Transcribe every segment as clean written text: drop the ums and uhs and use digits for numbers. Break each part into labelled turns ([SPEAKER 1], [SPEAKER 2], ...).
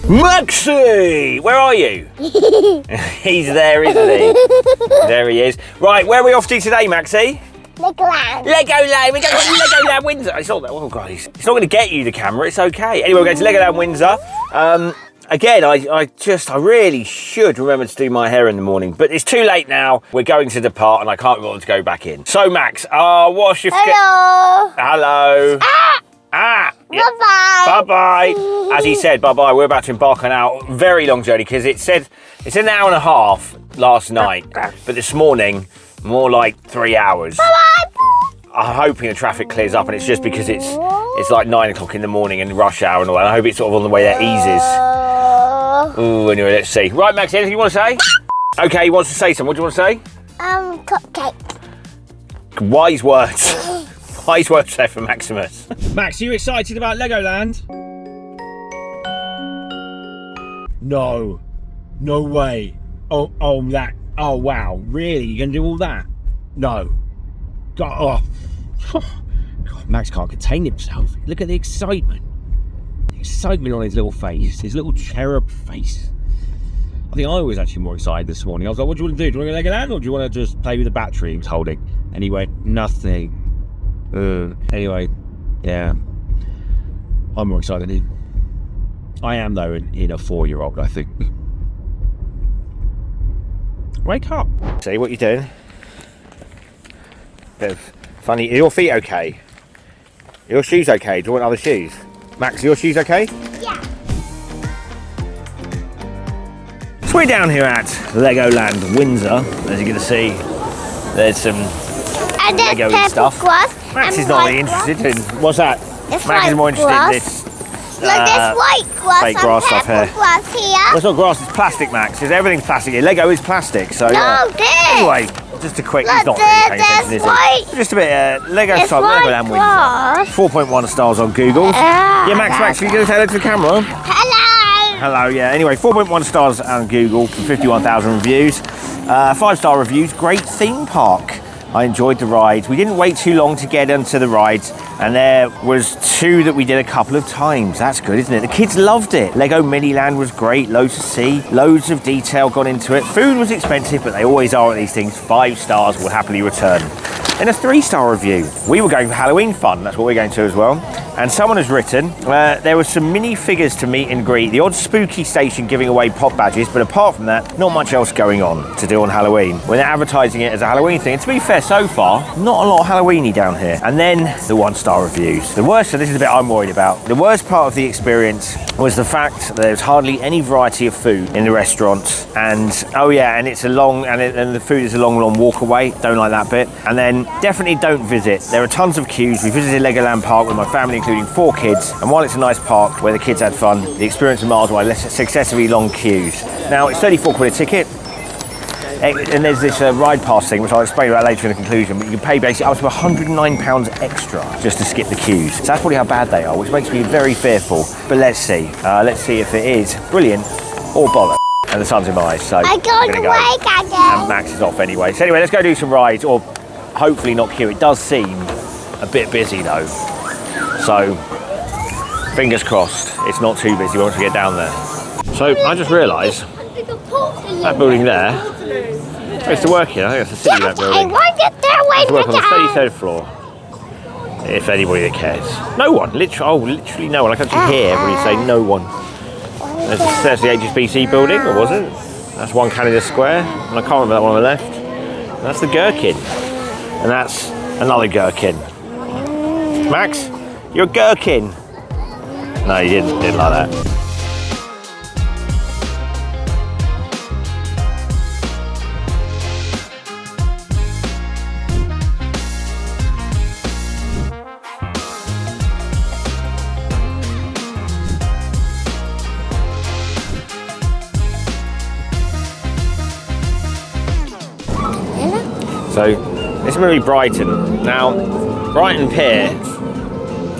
[SPEAKER 1] Maxie! Where are you? He's there, isn't he? There he is. Right, where are we off to today, Maxie?
[SPEAKER 2] LEGOLAND.
[SPEAKER 1] LEGOLAND. We're going to LEGOLAND Windsor. It's not that. Oh God, it's not going to get you the camera. It's okay. Anyway, we're going to LEGOLAND Windsor. Again, I really should remember to do my hair in the morning, but it's too late now. We're going to depart, and I can't be bothered to go back in. So, Max, what's your?
[SPEAKER 2] Hello.
[SPEAKER 1] Hello.
[SPEAKER 2] Yeah.
[SPEAKER 1] Bye bye. As he said, bye bye. We're about to embark on our very long journey because it said it's an hour and a half last night, but this morning more like 3 hours.
[SPEAKER 2] Bye.
[SPEAKER 1] I'm hoping the traffic clears up, and it's just because it's like 9 o'clock in the morning and rush hour and all that. I hope it's sort of on the way that eases. Ooh, anyway, let's see. Right, Max, anything you want to say? Okay, he wants to say something. What do you want to say?
[SPEAKER 2] Cupcake.
[SPEAKER 1] Wise words. Wise words there for Maximus. Max, are you excited about Legoland? No. No way. Oh, wow. Really? You're going to do all that? No. God, God, Max can't contain himself. Look at the excitement. The excitement on his little face. His little cherub face. I think I was actually more excited this morning. I was like, what do you want to do? Do you want to go Legoland, or do you want to just play with the battery he was holding? And he went, nothing. Anyway, yeah. I'm more excited than him. I am, though, in a 4-year-old, I think. Wake up. See what you're doing? Bit of funny. Are your feet okay? Are your shoes okay? Do you want other shoes? Max, are your shoes okay?
[SPEAKER 2] Yeah.
[SPEAKER 1] So we're down here at Legoland Windsor. As you're going to see, there's some Lego stuff.
[SPEAKER 2] Grass
[SPEAKER 1] Max is not really interested in. What's that? Max is more interested in this.
[SPEAKER 2] Look, there's white grass
[SPEAKER 1] fake grass
[SPEAKER 2] and
[SPEAKER 1] stuff here.
[SPEAKER 2] grass here.
[SPEAKER 1] Well, it's not grass, it's plastic, Max. Everything's plastic here. Lego is plastic, so
[SPEAKER 2] No, this.
[SPEAKER 1] Anyway, just a quick. He's not
[SPEAKER 2] Look,
[SPEAKER 1] really paying attention,
[SPEAKER 2] there's
[SPEAKER 1] is
[SPEAKER 2] white.
[SPEAKER 1] he? Just a bit Lego
[SPEAKER 2] It's
[SPEAKER 1] stuff.
[SPEAKER 2] white
[SPEAKER 1] Legoland
[SPEAKER 2] grass.
[SPEAKER 1] Windsor. 4.1 stars on Google. Yeah, Max, you going to say hello to the camera?
[SPEAKER 2] Hello.
[SPEAKER 1] Hello, yeah. Anyway, 4.1 stars on Google from 51,000 reviews. 5-star reviews. Great theme park. I enjoyed the ride. We didn't wait too long to get onto the rides, and there was 2 that we did a couple of times. That's good, isn't it? The kids loved it. Lego Miniland was great, loads to see, loads of detail got into it. Food was expensive, but they always are at these things. 5 stars will happily return. And a 3-star review. We were going for Halloween fun, that's what we're going to as well. And someone has written, there were some mini figures to meet and greet, the odd spooky station giving away pop badges, but apart from that, not much else going on to do on Halloween. When they're advertising it as a Halloween thing, and to be fair, so far, not a lot of Halloweeny down here. And then the 1-star reviews. The worst, so this is the bit I'm worried about, the worst part of the experience was the fact that there's hardly any variety of food in the restaurants. And, oh yeah, and it's a long, and the food is a long walk away. Don't like that bit. And then definitely don't visit. There are tons of queues. We visited Legoland Park with my family, including 4 kids, and while it's a nice park where the kids had fun, the experience of miles away, less excessively long queues. Now, it's 34 quid a ticket, and there's this ride pass thing, which I'll explain about later in the conclusion, but you can pay basically up to £109 extra just to skip the queues. So that's probably how bad they are, which makes me very fearful. But let's see. Let's see if it is brilliant or bollocks. And the sun's in my eyes, so
[SPEAKER 2] I got
[SPEAKER 1] I'm
[SPEAKER 2] away
[SPEAKER 1] go.
[SPEAKER 2] again.
[SPEAKER 1] And Max is off anyway. So anyway, let's go do some rides, or hopefully not queue. It does seem a bit busy though. So, fingers crossed, it's not too busy once we get down there. So, I just realised, that building there, it's to work here, I think that's the Citibank building.
[SPEAKER 2] I want to
[SPEAKER 1] It's to work on the 33rd floor, if anybody that cares. No one, literally no one. I can actually hear everybody say no one. There's the HSBC building, or was it? That's One Canada Square, and I can't remember that one on the left. And that's the Gherkin, and that's another Gherkin. Max? You're a gherkin. No, you didn't like that. So, this is going to be Brighton. Now, Brighton Pier,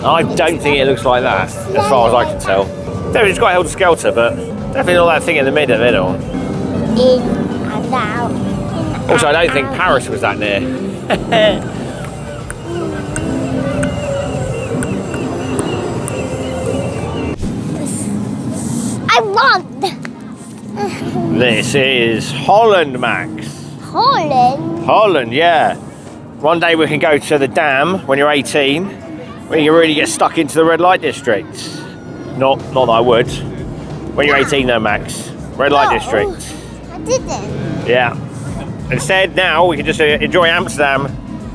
[SPEAKER 1] I don't think it looks like that, as far as I can tell. It's quite helter-skelter, but definitely not that thing in the middle.
[SPEAKER 2] In and out.
[SPEAKER 1] Also, I don't think Paris was that near.
[SPEAKER 2] I want.
[SPEAKER 1] This is Holland, Max.
[SPEAKER 2] Holland.
[SPEAKER 1] Holland, yeah. One day we can go to the dam when you're 18. When you really get stuck into the red light district. Not that I would. When you're 18 though, Max. Red light district.
[SPEAKER 2] I didn't.
[SPEAKER 1] Yeah. Instead, now we can just enjoy Amsterdam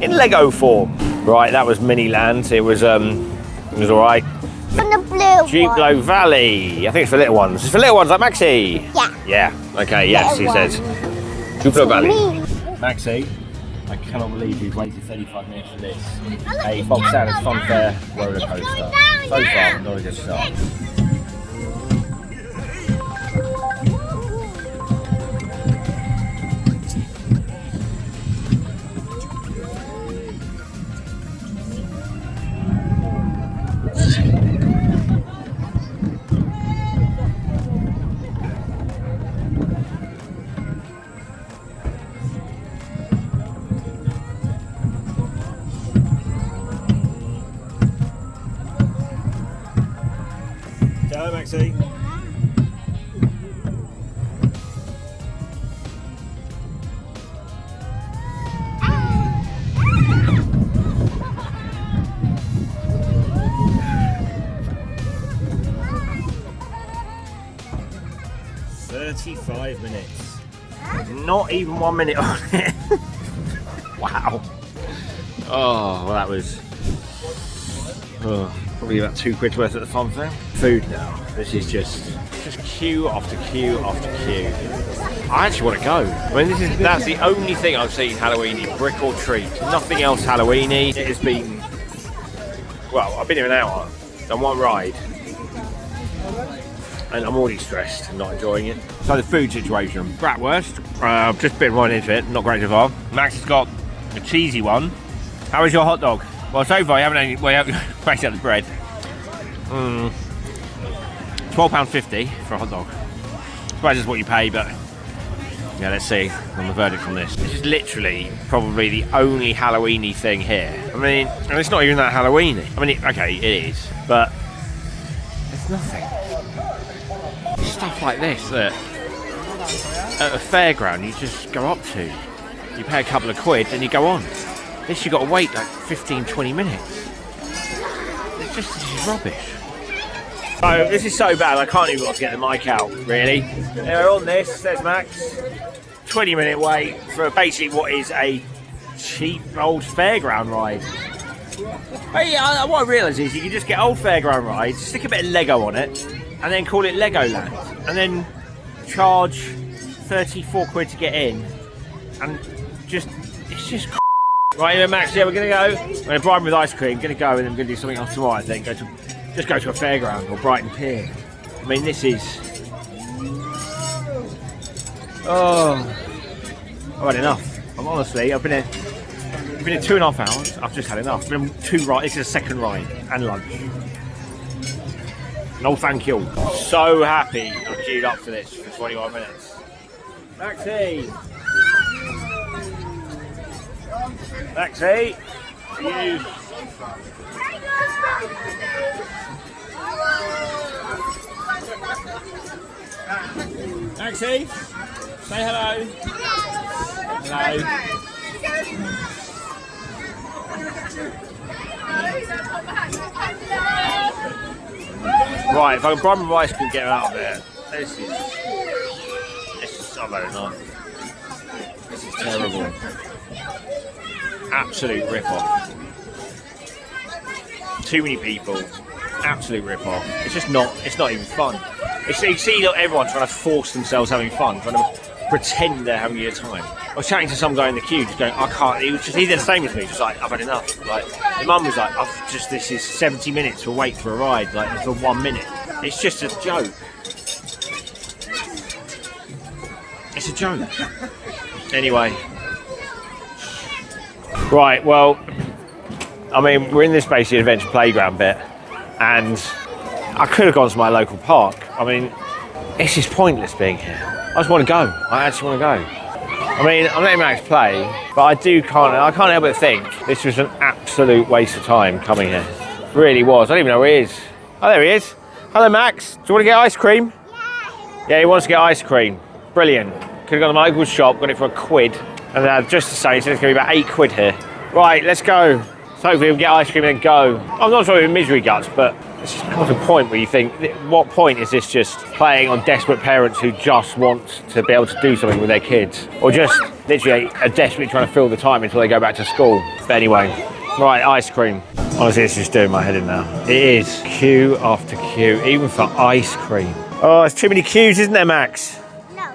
[SPEAKER 1] in Lego form. Right, that was Miniland. It was all right.
[SPEAKER 2] From the blue
[SPEAKER 1] Duplo
[SPEAKER 2] one.
[SPEAKER 1] Valley. I think it's for little ones. It's for little ones like Maxie.
[SPEAKER 2] Yeah.
[SPEAKER 1] Yeah. Okay. Yes, he
[SPEAKER 2] Little
[SPEAKER 1] says.
[SPEAKER 2] one.
[SPEAKER 1] Duplo Valley.
[SPEAKER 2] Me.
[SPEAKER 1] Maxie, I cannot believe we've waited 35 minutes for this. A Box Standard Funfair roller coaster. So far, not a good start. Hello, Maxie. "35 minutes. Not even 1 minute on it." Wow. Oh, well, that was probably about £2 worth at the fun fair. Food now. This is just queue after queue after queue. I actually want to go. I mean, that's the only thing I've seen Halloweeny, brick or treat. Nothing else Halloweeny. It has been, well, I've been here an hour, done one ride, and I'm already stressed and not enjoying it. So the food situation. Bratwurst, I've just been right into it, not great so far. Max has got a cheesy one. How is your hot dog? Well, so far you haven't based out the bread. £12.50 for a hot dog. I suppose that's what you pay, but yeah, let's see on the verdict on this. This is literally probably the only Halloweeny thing here. I mean, and it's not even that Halloweeny. I mean, okay, it is, but it's nothing. Stuff like this that at a fairground you just go up to. You pay a couple of quid and you go on. This you've got to wait like 15-20 minutes. This is rubbish. Oh, this is so bad I can't even get the mic out, really. They're on this, says Max. 20-minute wait for basically what is a cheap old fairground ride. Hey, what I realise is you can just get old fairground rides, stick a bit of Lego on it, and then call it Legoland, and then charge 34 quid to get in, and it's just right then, Max. Yeah, we're gonna go. We're gonna bribe with ice cream. Gonna go, and then we're gonna do something else tomorrow. I think go to a fairground or Brighton Pier. I mean, this is. Oh, I've had enough. Honestly, I've been here 2.5 hours. I've just had enough. Been 2 rides. This is a second ride and lunch. No, thank you. So happy I'm queued up for this for 21 minutes. Maxie. Maxie, you. Maxie, say hello. Hello. Right, if I can bribe my ice cream, get out of there. This is I've had enough. This is terrible. Absolute rip-off. Too many people. Absolute rip-off. It's not even fun. You see everyone trying to force themselves having fun, trying to pretend they're having a good time. I was chatting to some guy in the queue, just going, I can't. He did the same as me, just like, I've had enough. Like, the mum was like, this is 70 minutes to wait for a ride, like for 1 minute. It's just a joke. It's a joke. Anyway. Right, well, I mean, we're in this basically adventure playground bit, and I could have gone to my local park. I mean, it's just pointless being here. I just want to go. I actually want to go. I mean, I'm letting Max play, but I can't help but think this was an absolute waste of time coming here. It really was. I don't even know where he is. Oh, there he is. Hello, Max. Do you want to get ice cream?
[SPEAKER 2] Yeah.
[SPEAKER 1] Yeah, he wants to get ice cream. Brilliant. Could have gone to my local shop, got it for £1, and just to say, so it's going to be about £8 here. Right, let's go. So hopefully we'll get ice cream and then go. I'm not sure with misery guts, but it's just comes to a point where you think, what point is this just playing on desperate parents who just want to be able to do something with their kids? Or just literally are desperately trying to fill the time until they go back to school. But anyway, right, ice cream. Honestly, it's just doing my head in now. It is queue after queue, even for ice cream. Oh, there's too many queues, isn't there, Max?
[SPEAKER 2] No.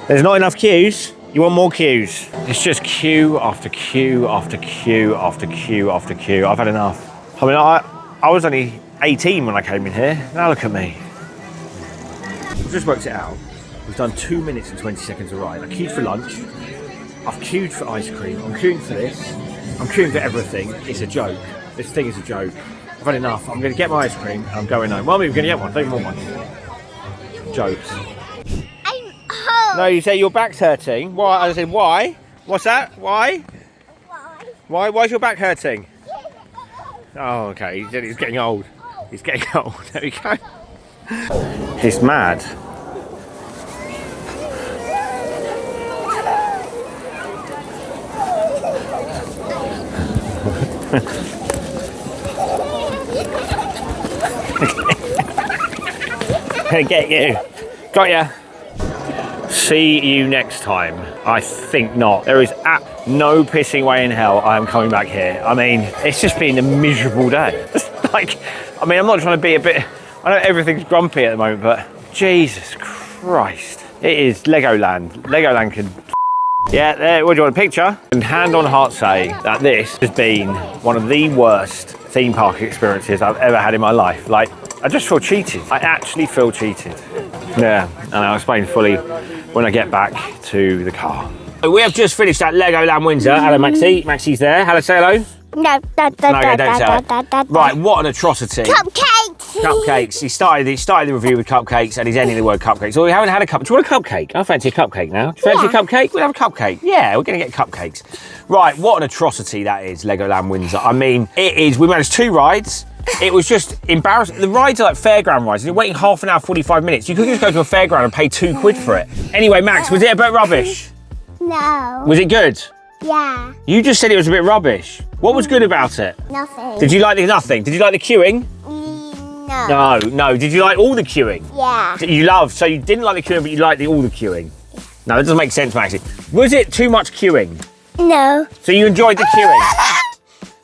[SPEAKER 1] There's not enough queues? You want more queues? It's just queue after queue after queue after queue after queue. I've had enough. I mean, I was only 18 when I came in here. Now look at me. I've just worked it out. We've done 2 minutes and 20 seconds of ride. I queued for lunch. I've queued for ice cream. I'm queuing for this. I'm queuing for everything. It's a joke. This thing is a joke. I've had enough. I'm going to get my ice cream and I'm going home. Well, I'm even going to get one. Don't even want one. Jokes.
[SPEAKER 2] I'm home.
[SPEAKER 1] No, you say your back's hurting. Why? I said, why? What's that? Why?
[SPEAKER 2] Why?
[SPEAKER 1] Why's your back hurting? Oh, okay. He said he's getting old. He's getting old. There we go. He's mad. Get you. Got ya. See you next time. I think not. There is no pissing way in hell I am coming back here. I mean, it's just been a miserable day. Like, I mean, I'm not trying to be a bit... I know everything's grumpy at the moment, but Jesus Christ. It is Legoland. Legoland can... Yeah, there, what do you want, a picture? And hand on heart say that this has been one of the worst theme park experiences I've ever had in my life. Like, I just feel cheated. I actually feel cheated. Yeah, and I'll explain fully when I get back to the car. We have just finished at Legoland Windsor. Hello, Maxie. Maxie's there. Hello, say hello.
[SPEAKER 2] No, don't say it.
[SPEAKER 1] Right, what an atrocity.
[SPEAKER 2] Cupcakes.
[SPEAKER 1] Cupcakes. He started the review with cupcakes and he's ending the word cupcakes. So we haven't had a cup. Do you want a cupcake? I fancy a cupcake now. Do you fancy a cupcake? We'll have a cupcake. Yeah, we're going to get cupcakes. Right, what an atrocity that is, Legoland Windsor. I mean, it is. We managed 2 rides. It was just embarrassing. The rides are like fairground rides. You're waiting half an hour, 45 minutes. You could just go to a fairground and pay £2 for it. Anyway, Max, was it a bit rubbish?
[SPEAKER 2] No.
[SPEAKER 1] Was it good?
[SPEAKER 2] Yeah.
[SPEAKER 1] You just said it was a bit rubbish. What was good about it?
[SPEAKER 2] Nothing.
[SPEAKER 1] Did you like nothing? Did you like the queuing?
[SPEAKER 2] No.
[SPEAKER 1] No. Did you like all the queuing?
[SPEAKER 2] Yeah.
[SPEAKER 1] So you didn't like the queuing, but you liked all the queuing. No, that doesn't make sense, Maxie. Was it too much queuing?
[SPEAKER 2] No.
[SPEAKER 1] So you enjoyed the queuing?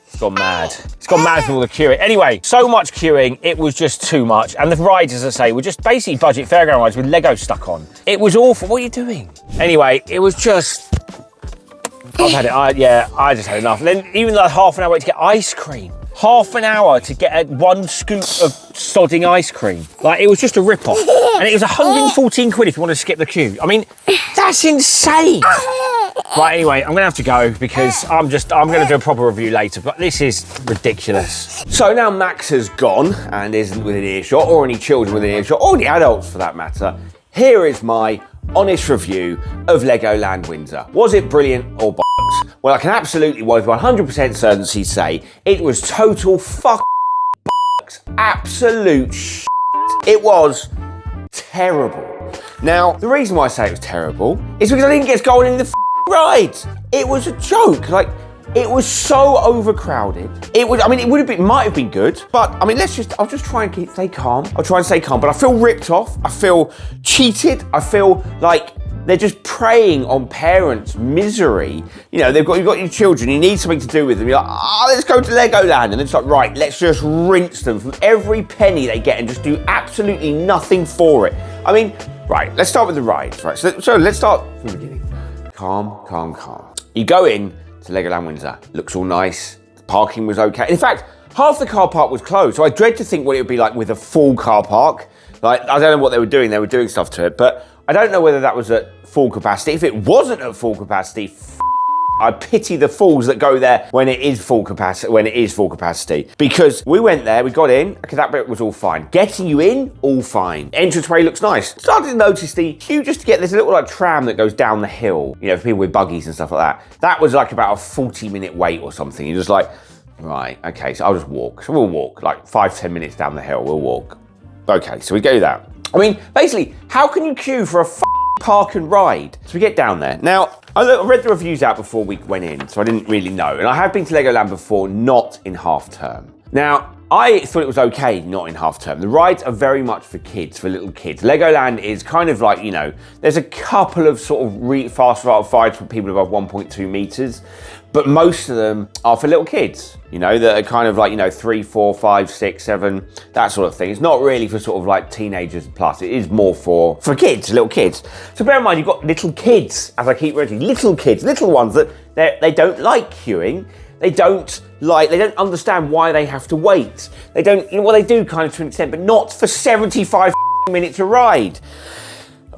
[SPEAKER 1] It's gone mad. It's gone mad from all the queuing. Anyway, so much queuing, it was just too much. And the rides, as I say, were just basically budget fairground rides with Lego stuck on. It was awful. What are you doing? Anyway, it was just... I've had it. I just had enough. And then even like half an hour wait to get ice cream. Half an hour to get one scoop of sodding ice cream. Like, it was just a rip-off. And it was 114 quid if you want to skip the queue. I mean, that's insane. Right, anyway, I'm going to have to go because I'm going to do a proper review later, but this is ridiculous. So now Max has gone and isn't within earshot, or any children within earshot, or any adults for that matter. Here is my honest review of Legoland Windsor. Was it brilliant or bollocks? Well, I can absolutely, with 100% certainty say it was total bollocks. Absolute shit. It was terrible. Now, the reason why I say it was terrible is because I didn't get to go on any of the rides. It was a joke. Like, it was so overcrowded. It was, I mean, might have been good, but I mean, I'll just try and stay calm. I'll try and stay calm, but I feel ripped off. I feel cheated. I feel like they're just preying on parents' misery. You know, you've got your children, you need something to do with them. You're like, let's go to Legoland. And it's like, right, let's just rinse them from every penny they get and just do absolutely nothing for it. I mean, right, let's start with the rides, right? So let's start from the beginning. Calm, calm, calm. You go in to Legoland Windsor. Looks all nice. The parking was okay. In fact, half the car park was closed. So I dread to think what it would be like with a full car park. Like, I don't know what they were doing. They were doing stuff to it, but I don't know whether that was at full capacity. If it wasn't at full capacity, I pity the fools that go there when it is full capacity. Because we went there, we got in, okay, that bit was all fine. Getting you in, all fine. Entranceway looks nice. Started to notice the queue just to get this little like tram that goes down the hill, you know, for people with buggies and stuff like that. That was like about a 40-minute wait or something. You're just like, right, okay, so I'll just walk. So we'll walk like 5-10 minutes down the hill, we'll walk. Okay, so we go that. I mean, basically, how can you queue for a park and ride? So we get down there. Now, I read the reviews out before we went in, so I didn't really know. And I have been to Legoland before, not in half term. Now, I thought it was okay not in half term. The rides are very much for kids, for little kids. Legoland is kind of like, you know, there's a couple of sort of fast rides for people above 1.2 meters, but most of them are for little kids, you know, that are kind of like, you know, 3, 4, 5, 6, 7, that sort of thing. It's not really for sort of like teenagers plus. It is more for kids, little kids. So bear in mind, you've got little kids, as I keep mentioning, little kids, little ones that they don't like queuing. They don't understand why they have to wait. They don't, well, they do kind of to an extent, but not for 75 minutes a ride.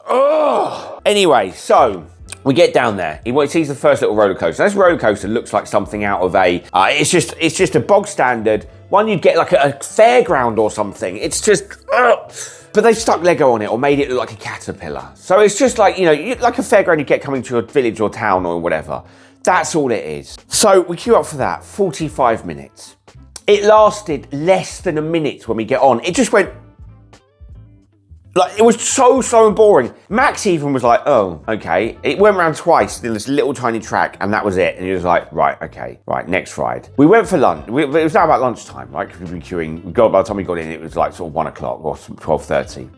[SPEAKER 1] Ugh. Anyway, so we get down there. He sees the first little roller coaster. This roller coaster looks like something out of it's just a bog standard one you'd get like a fairground or something. It's just, but they've stuck Lego on it or made it look like a caterpillar. So it's just like, you know, like a fairground you get coming to a village or town or whatever. That's all it is. So we queue up for that, 45 minutes. It lasted less than a minute when we get on. It just went, like, it was so boring. Max even was like, oh, okay. It went around twice in this little tiny track and that was it. And he was like, right, okay, right, next ride. We went for lunch. It was now about lunchtime, right? Because we've been queuing. By the time we got in, it was like sort of 1 o'clock or 12:30.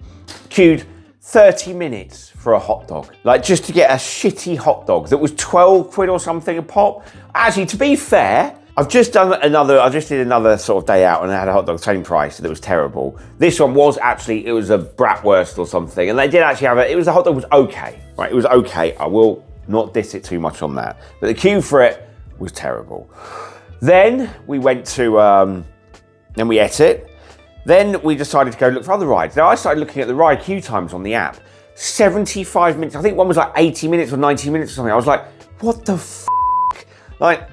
[SPEAKER 1] Queued 30 minutes for a hot dog. Like, just to get a shitty hot dog that was 12 quid or something a pop. Actually, to be fair, I just did another sort of day out and I had a hot dog, same price, that was terrible. This one was actually, it was a bratwurst or something, and they did actually have the hot dog was okay, right? It was okay. I will not diss it too much on that. But the queue for it was terrible. Then we went to, then we ate it. Then we decided to go look for other rides. Now I started looking at the ride queue times on the app. 75 minutes, I think one was like 80 minutes or 90 minutes or something. I was like, what the f***? Like,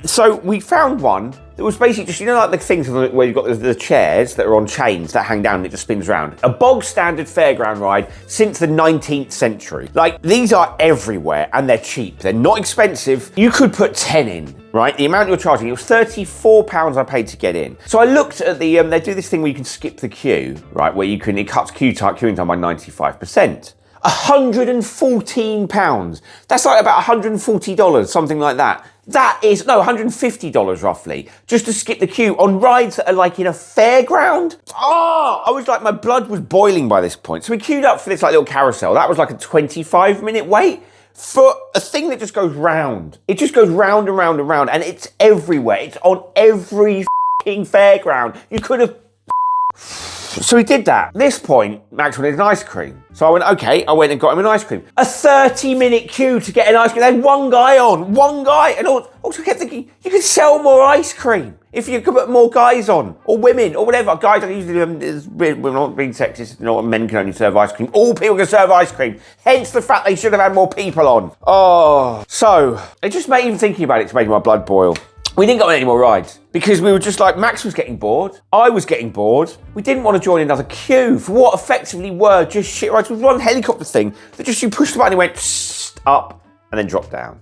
[SPEAKER 1] so we found one that was basically just, you know, like the things where you've got the chairs that are on chains that hang down and it just spins around. A bog standard fairground ride since the 19th century. Like, these are everywhere and they're cheap. They're not expensive. You could put 10 in, right? The amount you're charging, it was £34 I paid to get in. So I looked at the, they do this thing where you can skip the queue, right? Where it cuts queuing time by 95%. £114. That's like about $140, something like that. That is, no, $150 roughly, just to skip the queue on rides that are like in a fairground. I was like, my blood was boiling by this point. So we queued up for this like little carousel. That was like a 25-minute wait for a thing that just goes round. It just goes round and round and round, and it's everywhere. It's on every f***ing fairground. You could have... So we did that. At this point, Max wanted an ice cream. So I went, okay, I went and got him an ice cream. A 30-minute queue to get an ice cream. They had one guy on, and also kept thinking, you could sell more ice cream if you could put more guys on, or women, or whatever. Guys, I usually, we're not being sexist, you know, men can only serve ice cream. All people can serve ice cream. Hence the fact they should have had more people on. Oh, so it just made, even thinking about it's making my blood boil. We didn't go on any more rides because we were just like, Max was getting bored. I was getting bored. We didn't want to join another queue for what effectively were just shit rides. There was one helicopter thing that just, you pushed the button and it went up and then dropped down.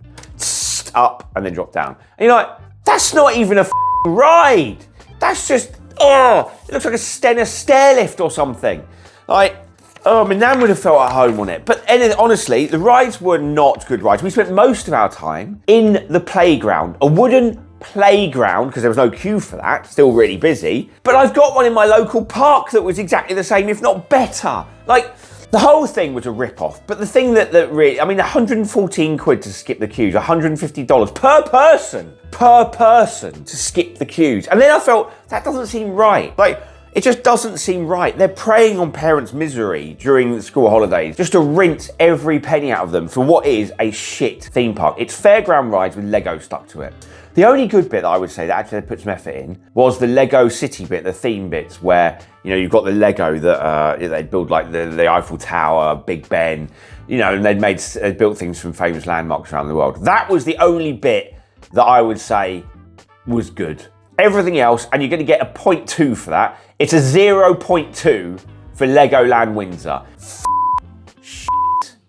[SPEAKER 1] Up and then dropped down. And you're like, that's not even a ride. That's just, it looks like a stair lift or something. Like, my nan would have felt at home on it. But honestly, the rides were not good rides. We spent most of our time in the playground, a wooden playground, because there was no queue for that, still really busy. But I've got one in my local park that was exactly the same, if not better. Like, the whole thing was a rip-off. But the thing that really, I mean, 114 quid to skip the queues, $150 per person to skip the queues. And then I felt, that doesn't seem right. Like, it just doesn't seem right. They're preying on parents' misery during the school holidays just to rinse every penny out of them for what is a shit theme park. It's fairground rides with Lego stuck to it. The only good bit that I would say that actually they put some effort in was the Lego city bit, the theme bits, where, you know, you've got the Lego that they'd build like the Eiffel Tower, Big Ben, you know, and they'd built things from famous landmarks around the world. That was the only bit that I would say was good. Everything else, and you're going to get a 0.2 for that. It's a 0.2 for Legoland Windsor.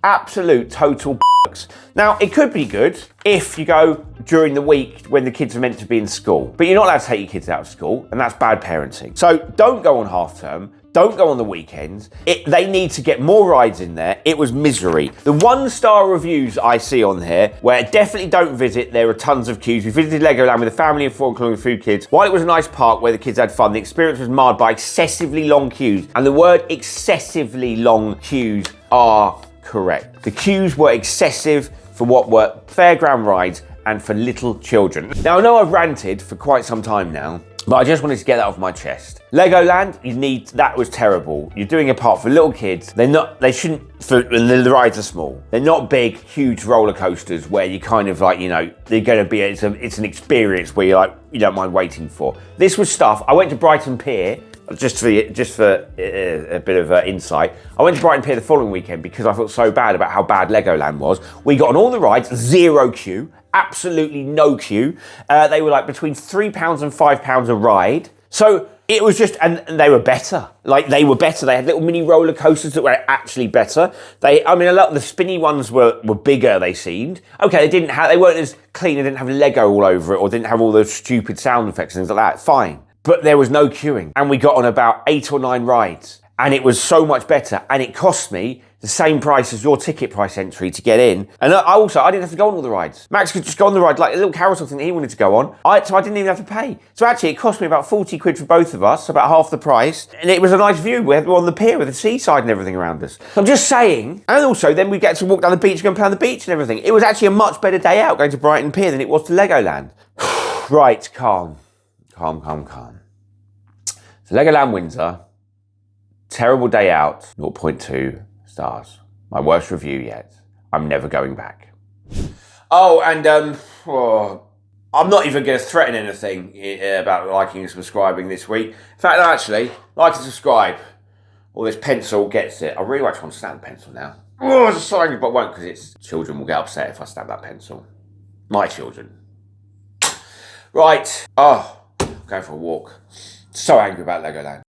[SPEAKER 1] Absolute total bollocks. Now, it could be good if you go during the week when the kids are meant to be in school, but you're not allowed to take your kids out of school, and that's bad parenting. So don't go on half term. Don't go on the weekends. They need to get more rides in there. It was misery. The 1-star reviews I see on here, where definitely don't visit, there are tons of queues. We visited Legoland with a family of 4 including 2 kids. While it was a nice park where the kids had fun, the experience was marred by excessively long queues. And the word excessively long queues are correct. The queues were excessive for what were fairground rides and for little children. Now, I know I've ranted for quite some time now, but I just wanted to get that off my chest. Legoland, that was terrible. You're doing a park for little kids. And the rides are small. They're not big, huge roller coasters where you kind of like, they're gonna be, it's an experience where you don't mind waiting for. This was stuff, I went to Brighton Pier, just for a bit of insight. I went to Brighton Pier the following weekend because I felt so bad about how bad Legoland was. We got on all the rides, 0 queue, absolutely no queue. They were like between £3 and £5 a ride. So it was just, and they were better. They were better. They had little mini roller coasters that were actually better. A lot of the spinny ones were bigger, they seemed. Okay, they weren't as clean, they didn't have Lego all over it, or didn't have all those stupid sound effects and things like that, fine. But there was no queuing. And we got on about 8 or 9 rides. And it was so much better. And it cost me the same price as your ticket price entry to get in. And I didn't have to go on all the rides. Max could just go on the ride, like a little carousel thing that he wanted to go on. So I didn't even have to pay. So actually, it cost me about 40 quid for both of us, about half the price. And it was a nice view. We were on the pier with the seaside and everything around us. So I'm just saying. And also, then we get to walk down the beach, go and play on the beach and everything. It was actually a much better day out going to Brighton Pier than it was to Legoland. Right, calm. Calm. So Legoland Windsor, terrible day out, 0.2 stars. My worst review yet. I'm never going back. Oh, and I'm not even going to threaten anything about liking and subscribing this week. In fact, no, actually, like and subscribe. Or this pencil gets it. I really want to snap the pencil now. Oh, it's a sign, but won't, because children will get upset if I snap that pencil. My children. Right. Oh, I'm going for a walk. So angry about Legoland.